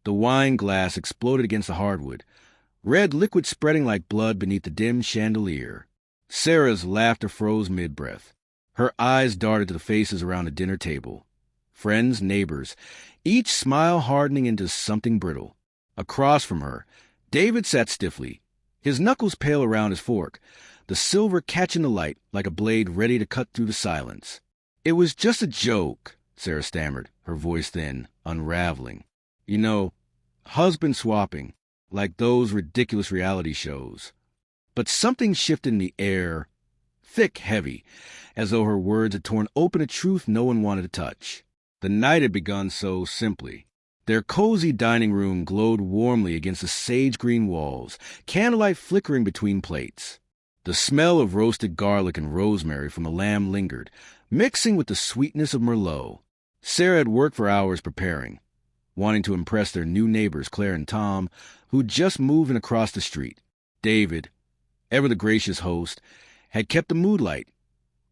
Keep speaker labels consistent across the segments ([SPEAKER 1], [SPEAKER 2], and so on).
[SPEAKER 1] The wine glass exploded against the hardwood, red liquid spreading like blood beneath the dim chandelier. Sarah's laughter froze mid-breath. Her eyes darted to the faces around the dinner table. Friends, neighbors, each smile hardening into something brittle. Across from her, David sat stiffly, his knuckles pale around his fork, the silver catching the light like a blade ready to cut through the silence. "It was just a joke," Sarah stammered, her voice thin, unraveling. "You know, husband swapping, like those ridiculous reality shows." But something shifted in the air, thick, heavy, as though her words had torn open a truth no one wanted to touch. The night had begun so simply. Their cozy dining room glowed warmly against the sage-green walls, candlelight flickering between plates. The smell of roasted garlic and rosemary from the lamb lingered, mixing with the sweetness of Merlot. Sarah had worked for hours preparing, wanting to impress their new neighbors, Claire and Tom, who'd just moved in across the street. David, ever the gracious host, had kept the mood light.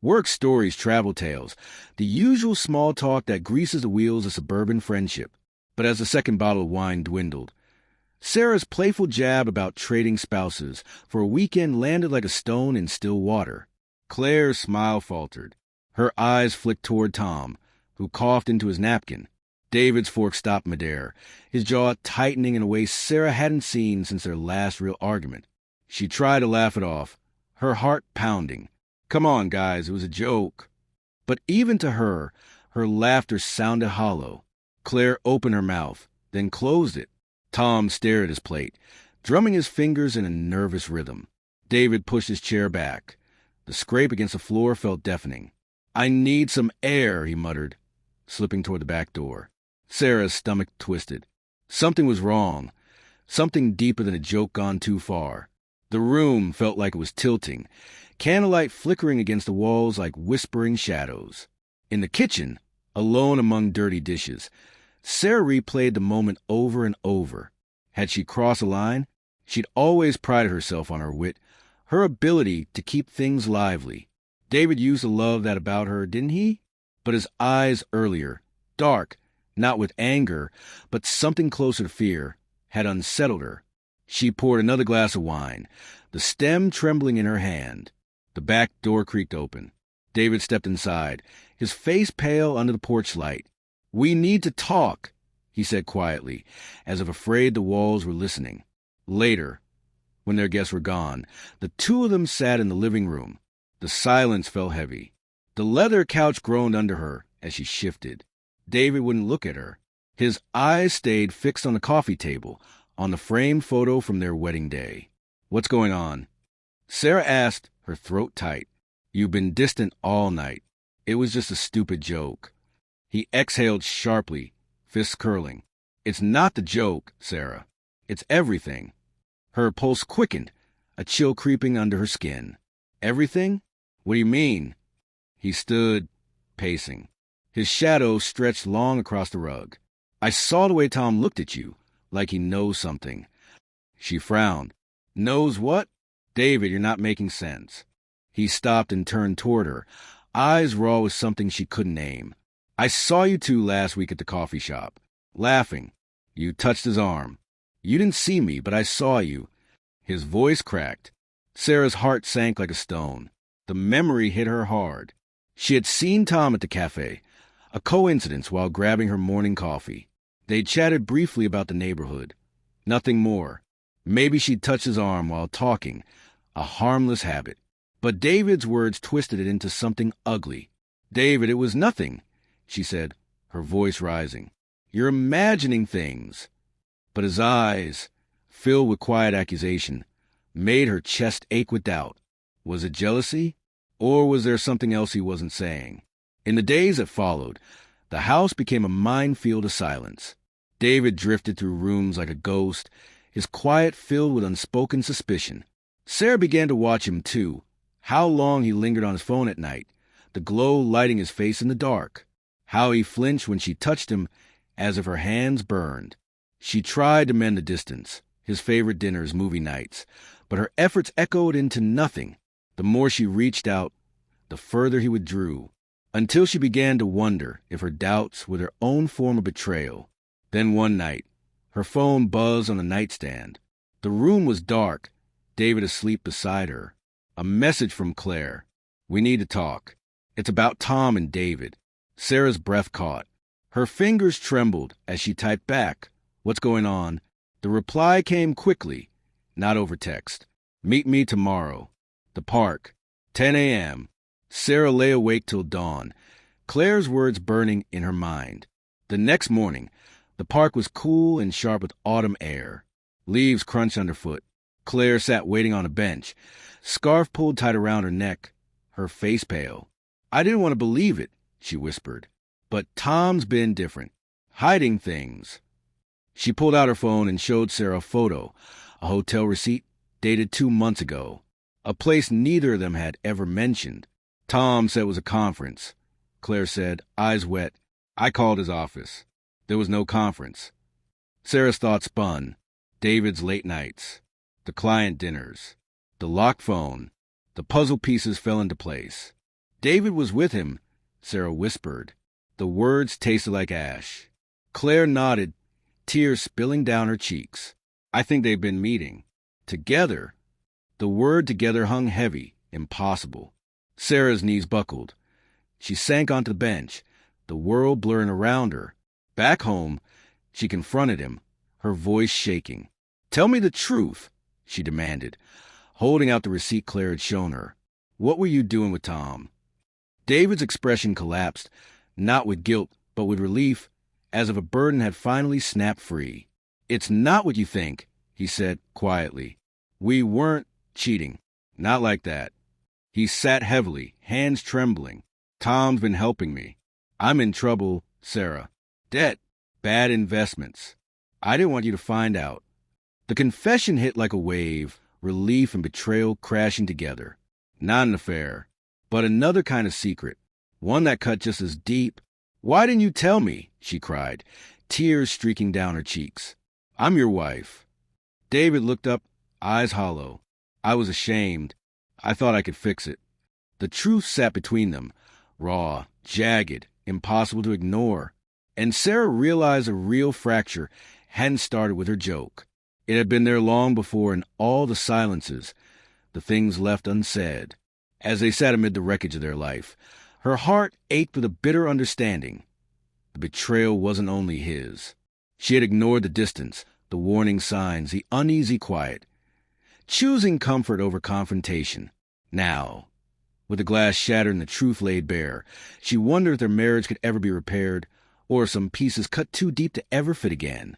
[SPEAKER 1] Work stories, travel tales, the usual small talk that greases the wheels of suburban friendship. But as the second bottle of wine dwindled, Sarah's playful jab about trading spouses for a weekend landed like a stone in still water. Claire's smile faltered. Her eyes flicked toward Tom, who coughed into his napkin. David's fork stopped midair, his jaw tightening in a way Sarah hadn't seen since their last real argument. She tried to laugh it off, her heart pounding. "Come on, guys, it was a joke." But even to her, her laughter sounded hollow. Claire opened her mouth, then closed it. Tom stared at his plate, drumming his fingers in a nervous rhythm. David pushed his chair back. The scrape against the floor felt deafening. "I need some air," he muttered, slipping toward the back door. Sarah's stomach twisted. Something was wrong, something deeper than a joke gone too far. The room felt like it was tilting, candlelight flickering against the walls like whispering shadows. In the kitchen, alone among dirty dishes, Sarah replayed the moment over and over. Had she crossed a line? She'd always prided herself on her wit, her ability to keep things lively. David used to love that about her, didn't he? But his eyes earlier, dark, not with anger, but something closer to fear, had unsettled her. She poured another glass of wine, the stem trembling in her hand. The back door creaked open. David stepped inside, his face pale under the porch light. "We need to talk," he said quietly, as if afraid the walls were listening. Later, when their guests were gone, the two of them sat in the living room. The silence fell heavy. The leather couch groaned under her as she shifted. David wouldn't look at her. His eyes stayed fixed on the coffee table, on the framed photo from their wedding day. "What's going on?" Sarah asked, her throat tight. "You've been distant all night. It was just a stupid joke." He exhaled sharply, fists curling. "It's not the joke, Sarah. It's everything." Her pulse quickened, a chill creeping under her skin. "Everything? What do you mean?" He stood, pacing. His shadow stretched long across the rug. "I saw the way Tom looked at you, like he knows something." She frowned. "Knows what?" "David, you're not making sense." He stopped and turned toward her, eyes raw with something she couldn't name. "I saw you two last week at the coffee shop, laughing. You touched his arm. You didn't see me, but I saw you." His voice cracked. Sarah's heart sank like a stone. The memory hit her hard. She had seen Tom at the cafe, a coincidence while grabbing her morning coffee. They'd chatted briefly about the neighborhood. Nothing more. Maybe she'd touched his arm while talking, a harmless habit. But David's words twisted it into something ugly. "David, it was nothing," she said, her voice rising. "You're imagining things." But his eyes, filled with quiet accusation, made her chest ache with doubt. Was it jealousy? Or was there something else he wasn't saying? In the days that followed, the house became a minefield of silence. David drifted through rooms like a ghost, his quiet filled with unspoken suspicion. Sarah began to watch him, too. How long he lingered on his phone at night, the glow lighting his face in the dark. How he flinched when she touched him, as if her hands burned. She tried to mend the distance, his favorite dinners, movie nights, but her efforts echoed into nothing. The more she reached out, the further he withdrew, until she began to wonder if her doubts were their own form of betrayal. Then one night, Her phone buzzed on the nightstand. The room was dark, David asleep beside her. A message from Claire. "We need to talk. It's about Tom and David." Sarah's breath caught. Her fingers trembled as she typed back, "What's going on?" The reply came quickly, not over text. "Meet me tomorrow. The park. 10 a.m. Sarah lay awake till dawn, Claire's words burning in her mind. The next morning, the park was cool and sharp with autumn air. Leaves crunched underfoot. Claire sat waiting on a bench, scarf pulled tight around her neck, her face pale. "I didn't want to believe it," she whispered. "But Tom's been different. Hiding things." She pulled out her phone and showed Sarah a photo, a hotel receipt dated 2 months ago, a place neither of them had ever mentioned. Tom said it was a conference. Claire said, eyes wet, "I called his office. There was no conference." Sarah's thoughts spun. David's late nights, the client dinners, the locked phone. The puzzle pieces fell into place. "David was with him," Sarah whispered. The words tasted like ash. Claire nodded, tears spilling down her cheeks. "I think they've been meeting. Together." The word together hung heavy, impossible. Sarah's knees buckled. She sank onto the bench, the world blurring around her. Back home, she confronted him, her voice shaking. "Tell me the truth," she demanded, holding out the receipt Claire had shown her. "What were you doing with Tom?" David's expression collapsed, not with guilt, but with relief, as if a burden had finally snapped free. "It's not what you think," he said quietly. "We weren't cheating. Not like that." He sat heavily, hands trembling. "Tom's been helping me. I'm in trouble, Sarah. Debt. Bad investments. I didn't want you to find out." The confession hit like a wave, relief and betrayal crashing together. Not an affair, but another kind of secret, one that cut just as deep. "Why didn't you tell me?" she cried, tears streaking down her cheeks. "I'm your wife." David looked up, eyes hollow. "I was ashamed. I thought I could fix it." The truth sat between them, raw, jagged, impossible to ignore. And Sarah realized a real fracture hadn't started with her joke. It had been there long before in all the silences, the things left unsaid. As they sat amid the wreckage of their life, her heart ached with a bitter understanding. The betrayal wasn't only his. She had ignored the distance, the warning signs, the uneasy quiet, choosing comfort over confrontation. Now, with the glass shattered and the truth laid bare, she wondered if their marriage could ever be repaired, or if some pieces cut too deep to ever fit again.